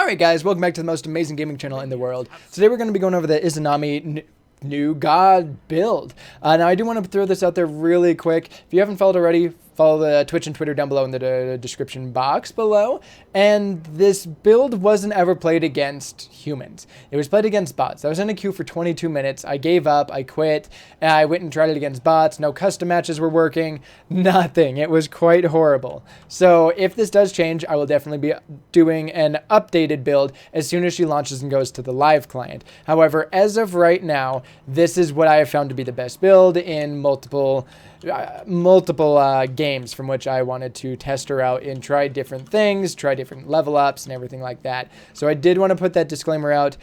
Alright guys, welcome back to the most amazing gaming channel in the world. Today we're going to be going over the Izanami new god build. Now I do want to throw this out there really quick. If you haven't followed already, follow the Twitch and Twitter down below in the description box below. And this build wasn't ever played against humans. It was played against bots. I was in a queue for 22 minutes. I gave up. I quit. And I went and tried it against bots. No custom matches were working. Nothing. It was quite horrible. So if this does change, I will definitely be doing an updated build as soon as she launches and goes to the live client. However, as of right now, this is what I have found to be the best build in multiple games from which I wanted to test her out and try different things, try different level ups and everything like that. So I did want to put that disclaimer out.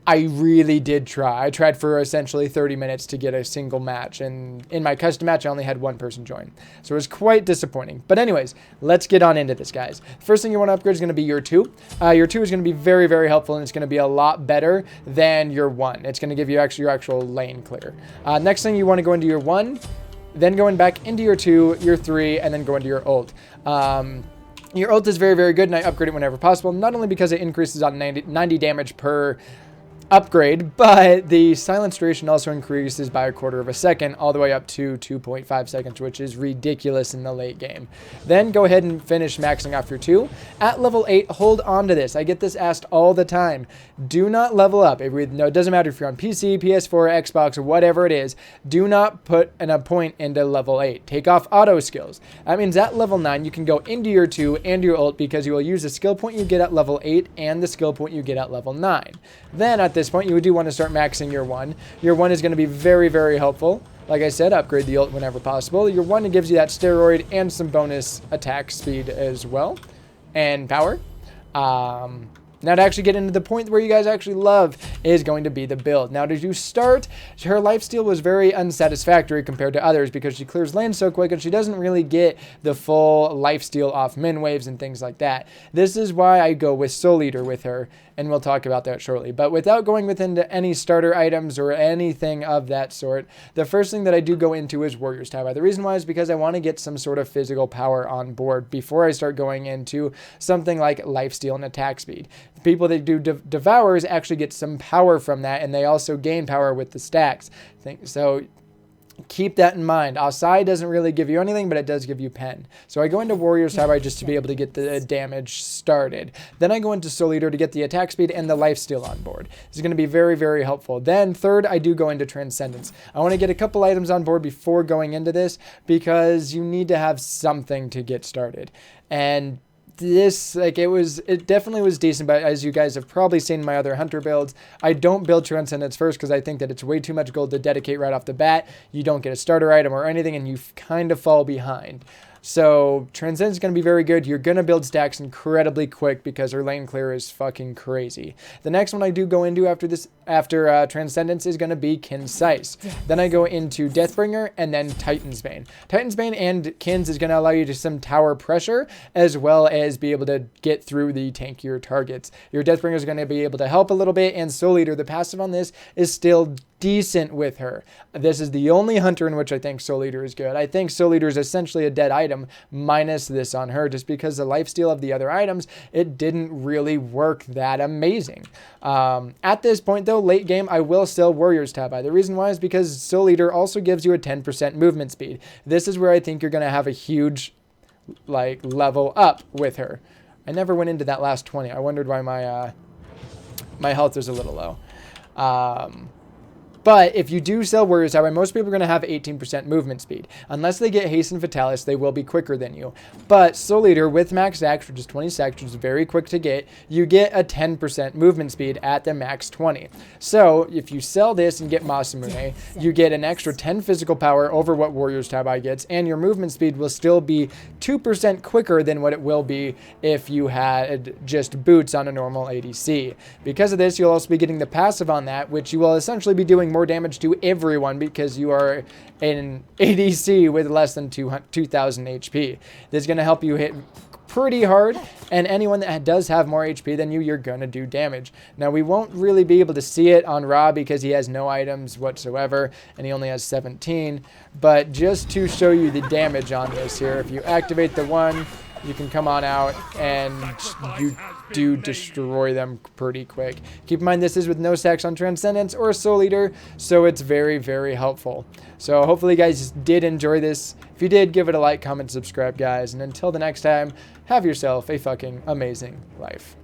I really did try. I tried for essentially 30 minutes to get a single match, and in my custom match I only had one person join. So it was quite disappointing. But anyways, let's get on into this, guys. First thing you want to upgrade is going to be your 2. Your 2 is going to be very, very helpful, and it's going to be a lot better than your 1. It's going to give you your actual lane clear. Next thing you want to go into your 1, then going back into your 2, your 3, and then go into your ult. Your ult is very, very good, and I upgrade it whenever possible, not only because it increases on 90 damage per upgrade, but the silence duration also increases by 1/4 of a second, all the way up to 2.5 seconds, which is ridiculous in the late game. Then go ahead and finish maxing off your 2. At level 8, hold on to this. I get this asked all the time. Do not level up. It doesn't matter if you're on PC, PS4, Xbox, or whatever it is. Do not put a point into level 8. Take off auto skills. That means at level 9, you can go into your 2 and your ult because you will use the skill point you get at level 8 and the skill point you get at level 9. Then at this point, you do want to start maxing your 1. Your 1 is going to be very, very helpful. Like I said, upgrade the ult whenever possible. Your 1 gives you that steroid and some bonus attack speed as well, and power. Now to actually get into the point where you guys actually love is going to be the build. Now to start, her lifesteal was very unsatisfactory compared to others because she clears lanes so quick and she doesn't really get the full lifesteal off min waves and things like that. This is why I go with Soul Eater with her, and we'll talk about that shortly. But without going into any starter items or anything of that sort, the first thing that I do go into is Warrior's Tab. The reason why is because I want to get some sort of physical power on board before I start going into something like lifesteal and attack speed. People that do Devours actually get some power from that, and they also gain power with the stacks. So keep that in mind. Asai doesn't really give you anything, but it does give you pen. So I go into Warrior's Tab just to be able to get the damage started. Then I go into Soul Eater to get the attack speed and the lifesteal on board. This is going to be very, very helpful. Then third, I do go into Transcendence. I want to get a couple items on board before going into this because you need to have something to get started. And this, it definitely was decent, but as you guys have probably seen my other hunter builds, I don't build Transcendence first because I think that it's way too much gold to dedicate right off the bat. You don't get a starter item or anything, and you kind of fall behind. So Transcendence is going to be very good. You're going to build stacks incredibly quick because her lane clear is fucking crazy. The next one I do go into after Transcendence is going to be Concise. Then I go into Deathbringer and then Titan's Bane. Titan's Bane and Kins is going to allow you to some tower pressure as well as be able to get through the tankier targets. Your Deathbringer is going to be able to help a little bit, and Soul Eater, the passive on this, is still decent with her. This is the only hunter in which I think Soul Eater is good. I think Soul Eater is essentially a dead item minus this on her, just because the lifesteal of the other items, it didn't really work that amazing. At this point though, late game, I will sell Warrior's Tab. The reason why is because Soul Eater also gives you a 10% movement speed. This is where I think you're going to have a huge level up with her. I never went into that last 20. I wondered why my health is a little low. But if you do sell Warrior's Tab, most people are going to have 18% movement speed. Unless they get Haste and Fatalis, they will be quicker than you. But Soul Eater with max stacks, which is 20 stacks, which is very quick to get, you get a 10% movement speed at the max 20. So if you sell this and get Masamune, you get an extra 10 physical power over what Warrior's Tab gets, and your movement speed will still be 2% quicker than what it will be if you had just boots on a normal ADC. Because of this, you'll also be getting the passive on that, which you will essentially be doing more damage to everyone because you are an ADC with less than 2,000 HP. This is going to help you hit pretty hard, and anyone that does have more HP than you, you're going to do damage. Now, we won't really be able to see it on Ra because he has no items whatsoever, and he only has 17, but just to show you the damage on this here, if you activate the 1, you can come on out and you do destroy them pretty quick. Keep in mind this is with no stacks on Transcendence or Soul Eater, so it's very, very helpful. So hopefully you guys did enjoy this. If you did, give it a like, comment, subscribe, guys. And until the next time, have yourself a fucking amazing life.